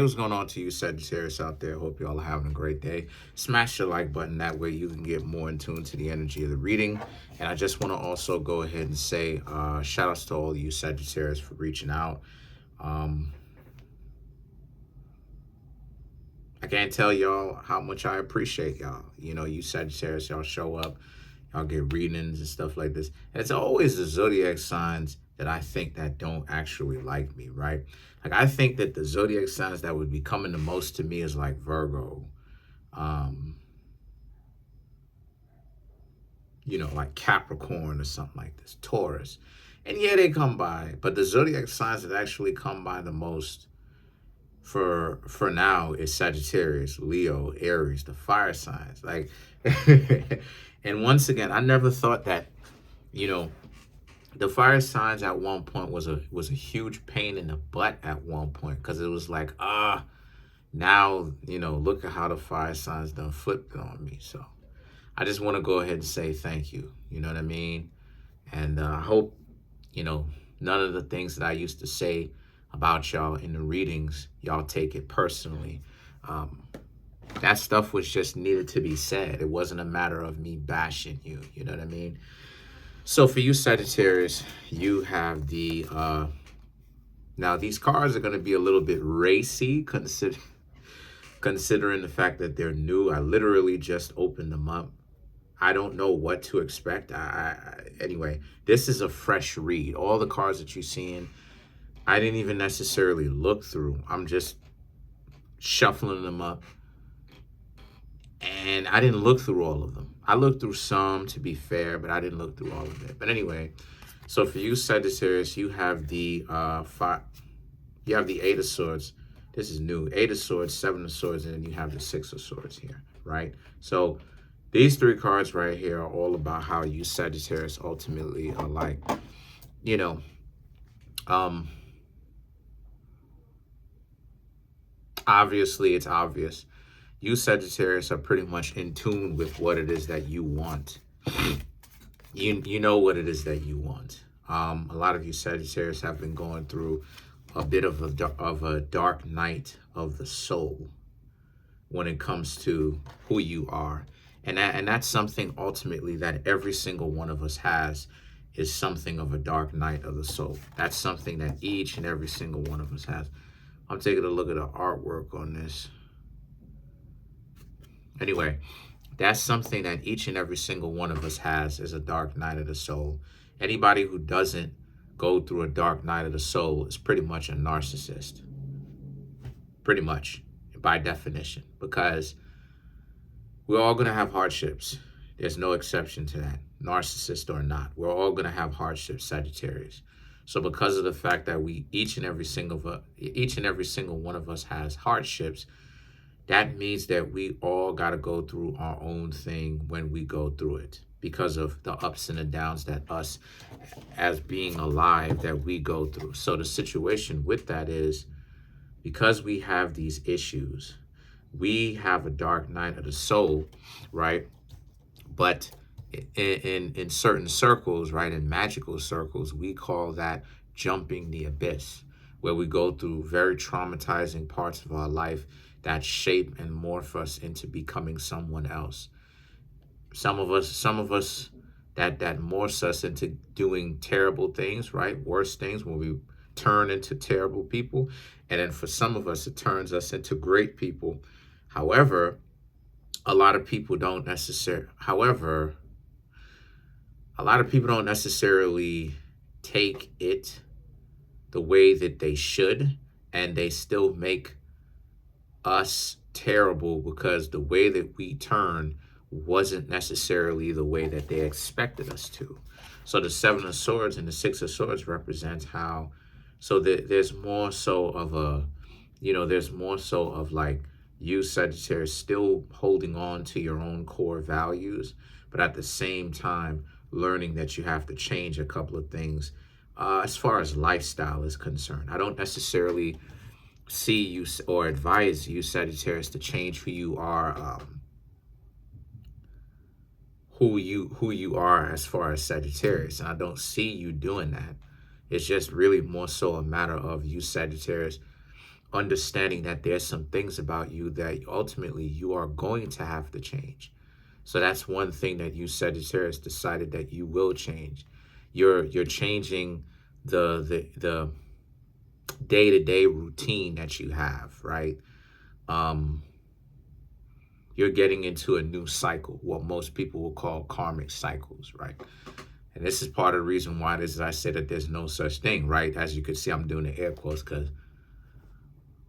What's going on to you Sagittarius out there? Hope you all are having a great day. Smash the like button, that way you can get more in tune to the energy of the reading. And I just want to also go ahead and say shout outs to all of you Sagittarius for reaching out. I can't tell y'all how much I appreciate y'all. You know, you Sagittarius, y'all show up, y'all get readings and stuff like this. And it's always the zodiac signs that I think that don't actually like me, right? Like, I think that the zodiac signs that would be coming the most to me is like Virgo, you know, like Capricorn or something like this, Taurus. And yeah, they come by, but the zodiac signs that actually come by the most for now is Sagittarius, Leo, Aries, the fire signs. Like, and once again, I never thought that, you know, the fire signs at one point was a huge pain in the butt at one point, because it was like, now, you know, look at how the fire signs done flipped on me. So I just want to go ahead and say thank you. You know what I mean? And I hope, you know, none of the things that I used to say about y'all in the readings, y'all take it personally. That stuff was just needed to be said. It wasn't a matter of me bashing you. You know what I mean? So for you Sagittarius, you have the, now these cards are going to be a little bit racy, considering the fact that they're new. I literally just opened them up. I don't know what to expect. Anyway, this is a fresh read. All the cards that you're seeing, I didn't even necessarily look through. I'm just shuffling them up. And I didn't look through all of them. I looked through some, to be fair, but I didn't look through all of it. But anyway, so for you Sagittarius, you have the Eight of Swords. This is new. Eight of Swords, Seven of Swords, and then you have the Six of Swords here, right? So these three cards right here are all about how you Sagittarius ultimately are like, you know, obviously it's obvious. You Sagittarius are pretty much in tune with what it is that you want. You know what it is that you want. A lot of you Sagittarius have been going through a bit of a dark night of the soul when it comes to who you are. And that's something ultimately that every single one of us has, is something of a dark night of the soul. That's something that each and every single one of us has. I'm taking a look at the artwork on this. Anyway, that's something that each and every single one of us has, is a dark night of the soul. Anybody who doesn't go through a dark night of the soul is pretty much a narcissist. Pretty much, by definition. Because we're all going to have hardships. There's no exception to that, narcissist or not. We're all going to have hardships, Sagittarius. So because of the fact that each and every single one of us has hardships, that means that we all got to go through our own thing when we go through it, because of the ups and the downs that us as being alive that we go through. So the situation with that is, because we have these issues, we have a dark night of the soul, right? But in certain circles, right, in magical circles, we call that jumping the abyss, where we go through very traumatizing parts of our life that shape and morph us into becoming someone else. Some of us that morphs us into doing terrible things, right? Worse things, when we turn into terrible people. And then for some of us, it turns us into great people. However, a lot of people don't necessarily take it the way that they should, and they still make us terrible because the way that we turn wasn't necessarily the way that they expected us to. So the Seven of Swords and the Six of Swords represents how, so there's more so of like you Sagittarius still holding on to your own core values, but at the same time learning that you have to change a couple of things as far as lifestyle is concerned. I don't necessarily see you or advise you Sagittarius to change who you are, who you are as far as Sagittarius. And I don't see you doing that. It's just really more so a matter of you Sagittarius understanding that there's some things about you that ultimately you are going to have to change. So that's one thing that you, Sagittarius, decided that you will change. You're changing the day-to-day routine that you have, right? Um, you're getting into a new cycle, what most people will call karmic cycles, right? And this is part of the reason why I say that there's no such thing, right? As you can see, I'm doing the air quotes because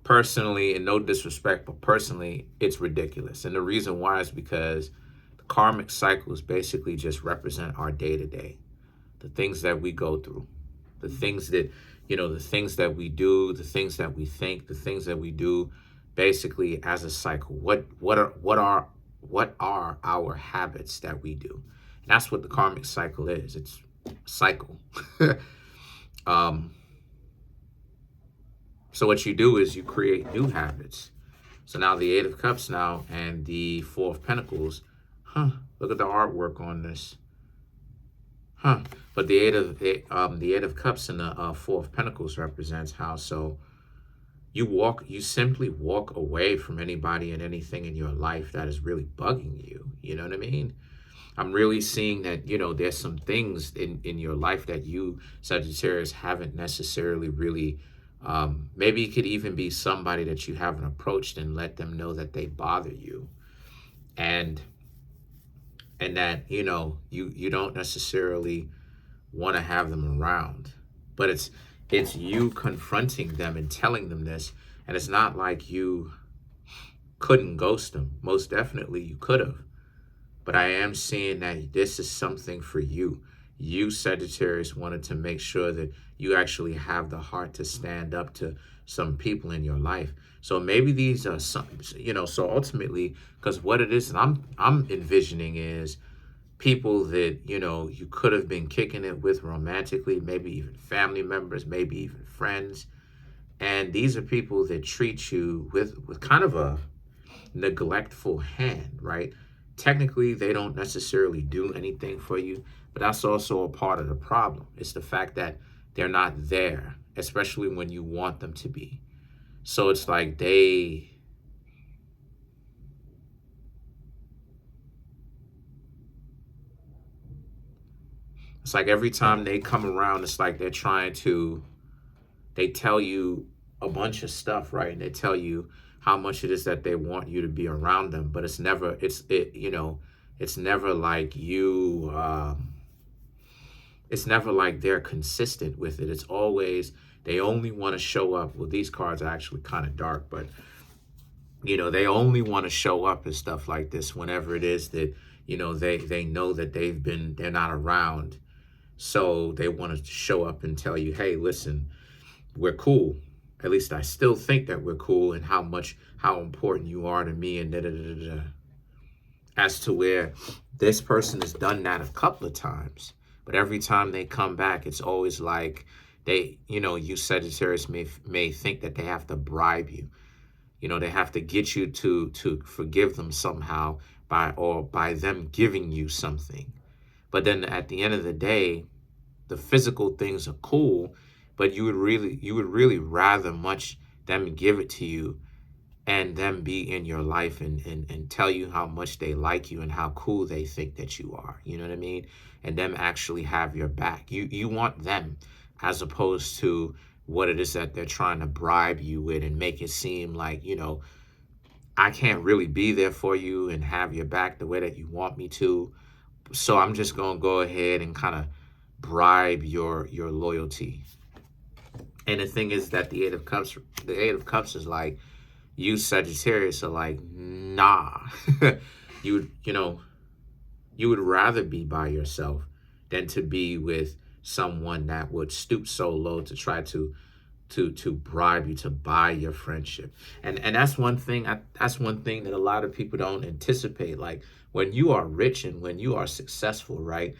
personally, and no disrespect, but personally, it's ridiculous. And the reason why is because the karmic cycles basically just represent our day-to-day, the things that we go through, the things that, the things that we do, the things that we think, the things that we do, basically as a cycle. What are our habits that we do? And that's what the karmic cycle is. It's a cycle. So what you do is you create new habits. So now the Eight of Cups now and the Four of Pentacles. Look at the artwork on this. But the Eight of Cups and the Four of Pentacles represents how you simply walk away from anybody and anything in your life that is really bugging you. You know what I mean? I'm really seeing that, there's some things in your life that you, Sagittarius, haven't necessarily really, maybe it could even be somebody that you haven't approached and let them know that they bother you. And that, you don't necessarily want to have them around. But it's you confronting them and telling them this. And it's not like you couldn't ghost them. Most definitely you could have. But I am seeing that this is something for you. You, Sagittarius, wanted to make sure that you actually have the heart to stand up to some people in your life. So maybe these are some, so ultimately, because what it is that I'm envisioning is people that, you could have been kicking it with romantically, maybe even family members, maybe even friends. And these are people that treat you with kind of a neglectful hand, right? Technically, they don't necessarily do anything for you, but that's also a part of the problem. It's the fact that they're not there, especially when you want them to be. So it's like it's like every time they come around, it's like they tell you a bunch of stuff, right? And they tell you how much it is that they want you to be around them, but it's never like it's never like they're consistent with it. It's always, they only want to show up. Well, these cards are actually kind of dark, but they only want to show up and stuff like this whenever it is that, they know that they're not around. So they want to show up and tell you, hey, listen, we're cool. At least I still think that we're cool, and how important you are to me, and da-da-da-da-da. As to where this person has done that a couple of times, but every time they come back, it's always like they, you Sagittarius may think that they have to bribe you. They have to get you to forgive them somehow by them giving you something. But then at the end of the day, the physical things are cool, but you would really rather much them give it to you and them be in your life and tell you how much they like you and how cool they think that you are. You know what I mean? And them actually have your back. You want them, as opposed to what it is that they're trying to bribe you with and make it seem like, I can't really be there for you and have your back the way that you want me to. So I'm just going to go ahead and kind of bribe your loyalty. And the thing is that the Eight of Cups is like, you Sagittarius are like, nah. you would rather be by yourself than to be with someone that would stoop so low to try to bribe you, to buy your friendship. And that's one thing that a lot of people don't anticipate. Like, when you are rich and when you are successful, right,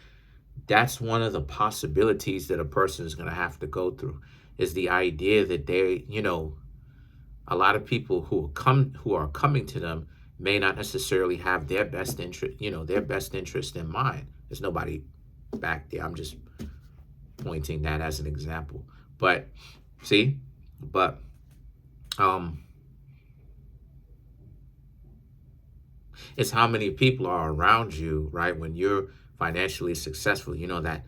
that's one of the possibilities that a person is going to have to go through, is the idea that they, a lot of people who are coming to them may not necessarily have their best interest in mind. There's nobody back there. I'm just pointing that as an example. But Um, it's how many people are around you, right? When you're financially successful, you know, that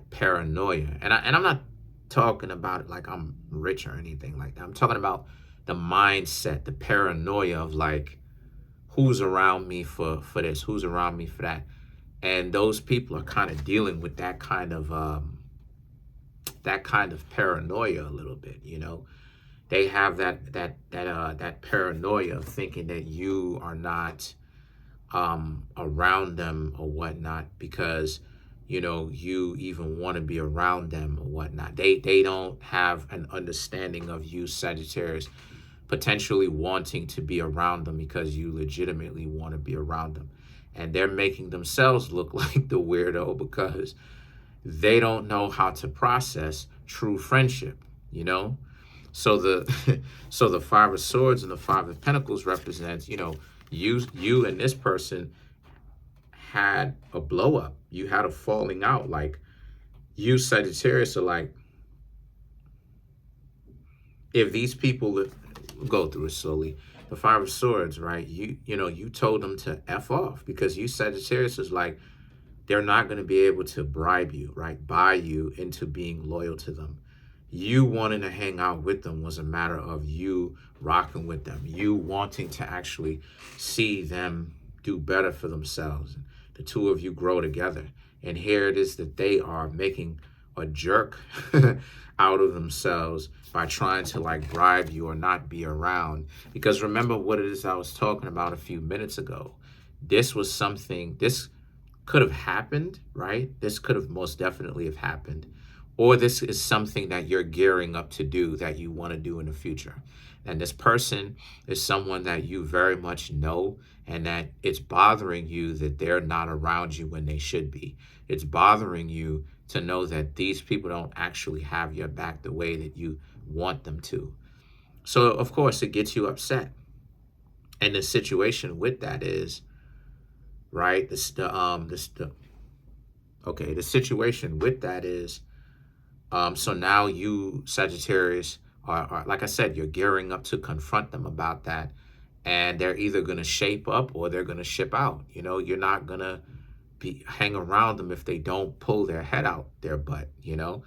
paranoia. And I'm not talking about it like I'm rich or anything like that. I'm talking about the mindset, the paranoia of like, who's around me for this, who's around me for that. And those people are kind of dealing with that kind of paranoia a little bit, you know. They have that paranoia of thinking that you are not around them or whatnot because you know you even want to be around them or whatnot. They don't have an understanding of you, Sagittarius, potentially wanting to be around them because you legitimately want to be around them, and they're making themselves look like the weirdo because they don't know how to process true friendship, you know. So the so the Five of Swords and the Five of Pentacles represents, you know, you and this person had a blow up. You had a falling out. Like you, Sagittarius, are like, if these people go through it slowly, the Five of Swords, right? You know, you told them to F off because you, Sagittarius, is like, they're not going to be able to bribe you, right? Buy you into being loyal to them. You wanting to hang out with them was a matter of you rocking with them, you wanting to actually see them do better for themselves. The two of you grow together. And here it is that they are making a jerk out of themselves by trying to like bribe you or not be around. Because remember what it is I was talking about a few minutes ago. This was something, this could have happened, right? This could have most definitely have happened. Or this is something that you're gearing up to do that you want to do in the future. And this person is someone that you very much know and that it's bothering you that they're not around you when they should be. It's bothering you to know that these people don't actually have your back the way that you want them to. So, of course, it gets you upset. And the situation with that is, right, the situation with that is, so now you, Sagittarius, are, like I said, you're gearing up to confront them about that. And they're either going to shape up or they're going to ship out. You know, you're not going to hang around them if they don't pull their head out their butt, you know.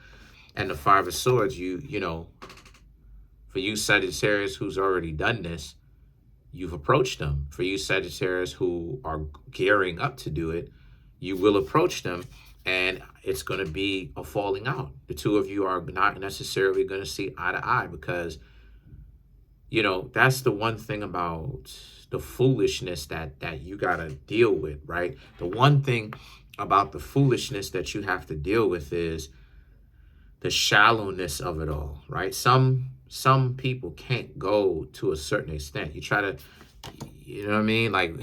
And the Five of Swords, you know, for you, Sagittarius, who's already done this, you've approached them. For you, Sagittarius, who are gearing up to do it, you will approach them. And it's going to be a falling out. The two of you are not necessarily going to see eye to eye because, you know, that's the one thing about the foolishness that you got to deal with, right? The one thing about the foolishness that you have to deal with is the shallowness of it all, right? Some people can't go to a certain extent. You try to, you know what I mean? Like,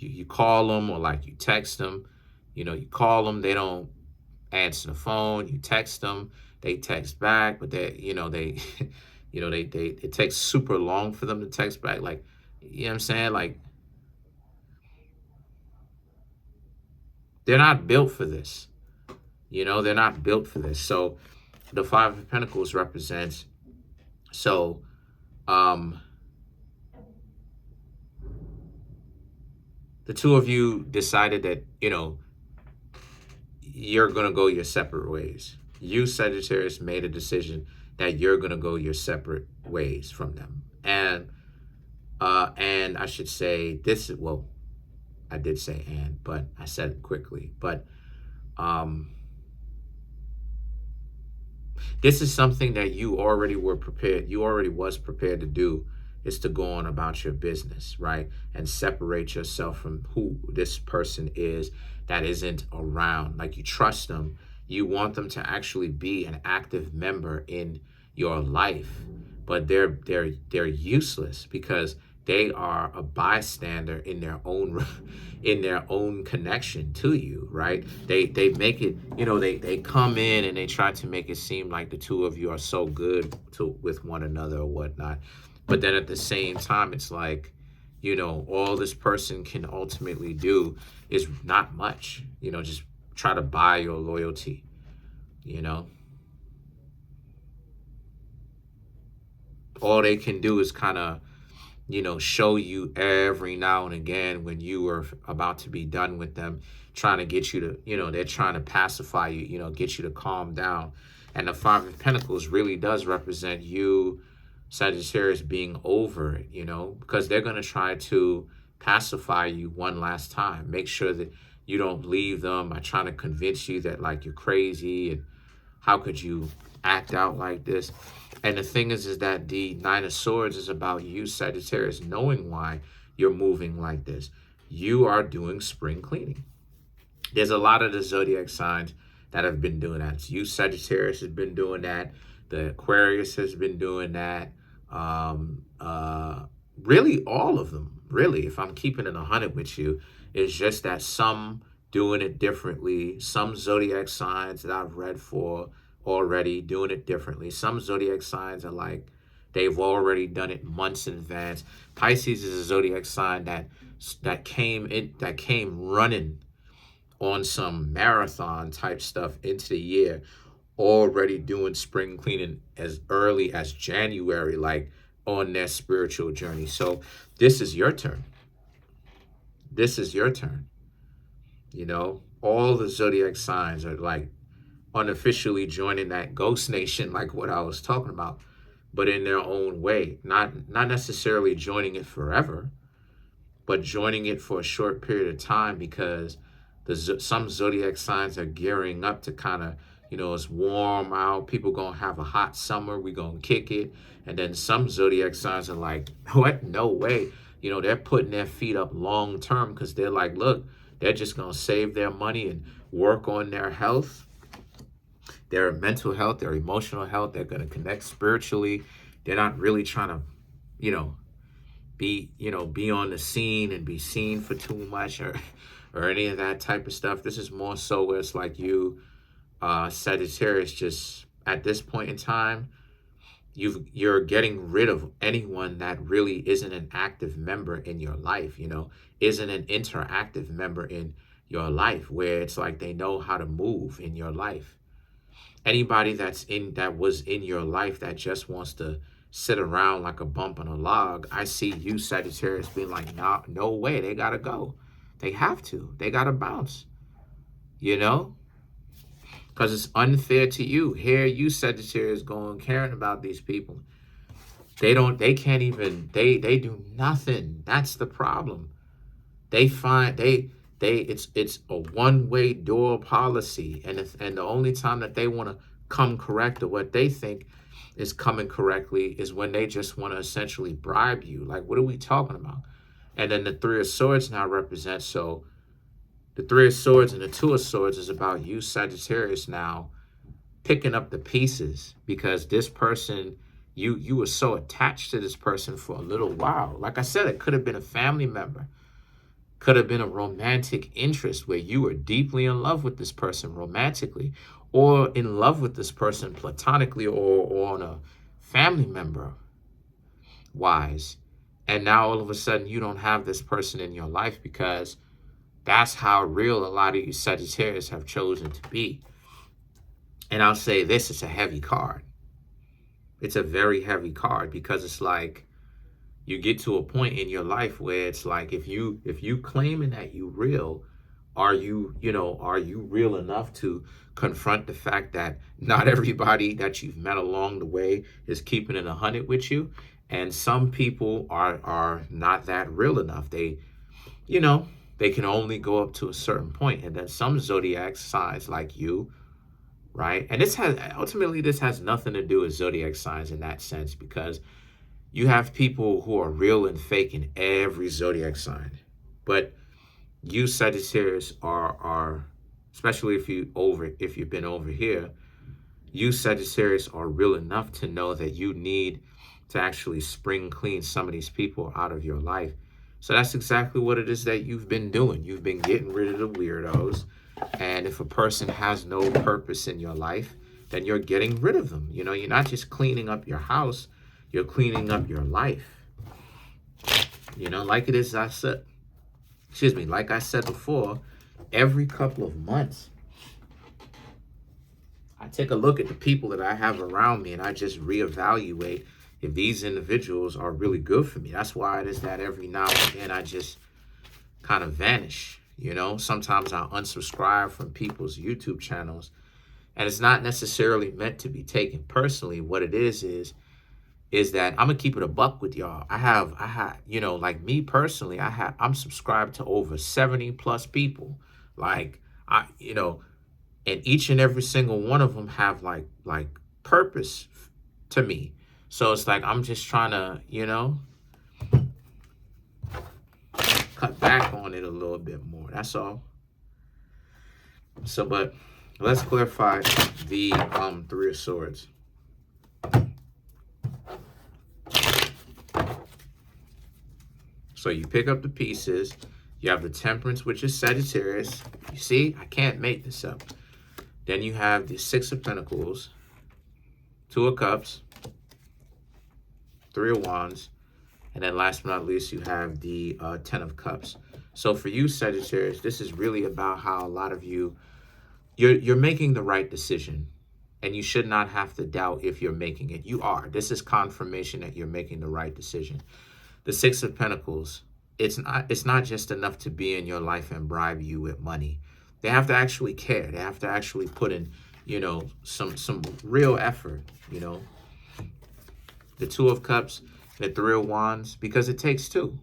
you call them or like you text them, you know, you call them, they don't answer the phone, you text them, they text back, but they, you know, they, you know, it takes super long for them to text back. Like, you know what I'm saying? Like, they're not built for this. You know, they're not built for this. So the Five of Pentacles represents, so, the two of you decided that, you know, you're going to go your separate ways. You, Sagittarius, made a decision that you're going to go your separate ways from them. And I should say this, well, I did say and, but I said it quickly. But this is something that you already were prepared, you already was prepared to do, is to go on about your business, right? And separate yourself from who this person is that isn't around. Like, you trust them. You want them to actually be an active member in your life, but they're useless because they are a bystander in their own connection to you, right? They make it, you know, they come in and they try to make it seem like the two of you are so good with one another or whatnot. But then at the same time, it's like, you know, all this person can ultimately do is not much, you know, just try to buy your loyalty, you know. all they can do is kind of, you know, show you every now and again when you are about to be done with them, trying to get you to, you know, they're trying to pacify you, you know, get you to calm down. And the Five of Pentacles really does represent you, Sagittarius, being over it, you know, because they're going to try to pacify you one last time. Make sure that you don't leave them by trying to convince you that, like, you're crazy and how could you act out like this. And the thing is that the Nine of Swords is about you, Sagittarius, knowing why you're moving like this. You are doing spring cleaning. There's a lot of the zodiac signs that have been doing that. You, Sagittarius, has been doing that. The Aquarius has been doing that. Really, all of them. Really, if I'm keeping it 100 with you, it's just that some doing it differently. Some zodiac signs that I've read for already doing it differently. Some zodiac signs are like they've already done it months in advance. Pisces is a zodiac sign that came running on some marathon type stuff into the year, already doing spring cleaning as early as January, like on their spiritual journey. So this is your turn. This is your turn. You know, all the zodiac signs are like unofficially joining that ghost nation, like what I was talking about, but in their own way. Not necessarily joining it forever, but joining it for a short period of time, because some zodiac signs are gearing up to kind of, you know, it's warm out, people gonna have a hot summer, we gonna kick it. And then some zodiac signs are like, what? No way. You know, they're putting their feet up long term, because they're like, look, they're just gonna save their money and work on their health, their mental health, their emotional health. They're gonna connect spiritually. They're not really trying to, you know, be on the scene and be seen for too much or any of that type of stuff. This is more so where it's like you, Sagittarius, just at this point in time, you're getting rid of anyone that really isn't an active member in your life, you know, isn't an interactive member in your life, where it's like they know how to move in your life. Anybody that was in your life that just wants to sit around like a bump on a log, I see you, Sagittarius, being like, nah, no way, they gotta go. They have to. They gotta bounce. You know? Because it's unfair to you. Here you, Sagittarius, going caring about these people. They do nothing. That's the problem. It's a one-way door policy. And the only time that they want to come correct, or what they think is coming correctly, is when they just want to essentially bribe you. Like, what are we talking about? And then the Three of Swords now represents, so the Three of Swords and the Two of Swords is about you, Sagittarius, now picking up the pieces, because this person, you were so attached to this person for a little while. Like I said, it could have been a family member, could have been a romantic interest where you were deeply in love with this person romantically, or in love with this person platonically, or on a family member wise. And now all of a sudden you don't have this person in your life, because that's how real a lot of you Sagittarius have chosen to be. And I'll say this, it's a heavy card. It's a very heavy card, because it's like you get to a point in your life where it's like, if you claiming that you real, are you real enough to confront the fact that not everybody that you've met along the way is keeping it 100 with you? And some people are not that real enough. They can only go up to a certain point. And then some zodiac signs like you, right? And this has nothing to do with zodiac signs in that sense, because you have people who are real and fake in every zodiac sign. But you, Sagittarius, are especially if you've been over here, you, Sagittarius, are real enough to know that you need to actually spring clean some of these people out of your life. So that's exactly what it is that you've been doing. You've been getting rid of the weirdos. And if a person has no purpose in your life, then you're getting rid of them. You know, you're not just cleaning up your house, you're cleaning up your life. You know, like I said before, every couple of months, I take a look at the people that I have around me, and I just reevaluate if these individuals are really good for me. That's why it is that every now and then I just kind of vanish. You know, sometimes I unsubscribe from people's YouTube channels, and it's not necessarily meant to be taken personally. What it is that I'm gonna keep it a buck with y'all. I have, you know, like me personally, I'm subscribed to over 70 plus people. Like you know, and each and every single one of them have like purpose to me. So it's like I'm just trying to, you know, cut back on it a little bit more. That's all. So, but let's clarify the Three of Swords. So you pick up the pieces. You have the Temperance, which is Sagittarius. You see, I can't make this up. Then you have the Six of Pentacles, Two of Cups, Three of Wands, and then last but not least, you have the Ten of Cups. So for you, Sagittarius, this is really about how a lot of you, you're making the right decision, and you should not have to doubt if you're making it. You are. This is confirmation that you're making the right decision. The Six of Pentacles, it's not just enough to be in your life and bribe you with money. They have to actually care. They have to actually put in, you know, some real effort, you know. The Two of Cups, the Three of Wands, because it takes two.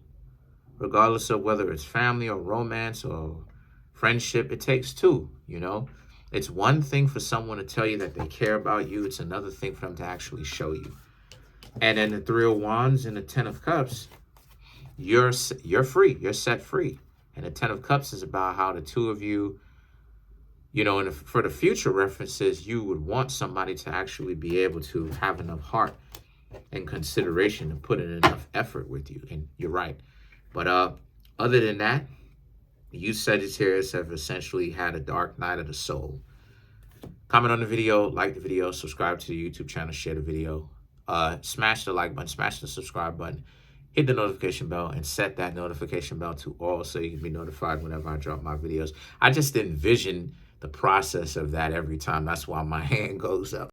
Regardless of whether it's family or romance or friendship, it takes two, you know. It's one thing for someone to tell you that they care about you. It's another thing for them to actually show you. And then the Three of Wands and the Ten of Cups, you're free. You're set free. And the Ten of Cups is about how the two of you, you know, and for the future references, you would want somebody to actually be able to have enough heart and consideration to put in enough effort with you. And you're right. But other than that, you Sagittarius have essentially had a dark night of the soul. Comment on the video, like the video, subscribe to the YouTube channel, share the video. Smash the like button, smash the subscribe button, hit the notification bell, and set that notification bell to all so you can be notified whenever I drop my videos. I just envision the process of that every time. That's why my hand goes up.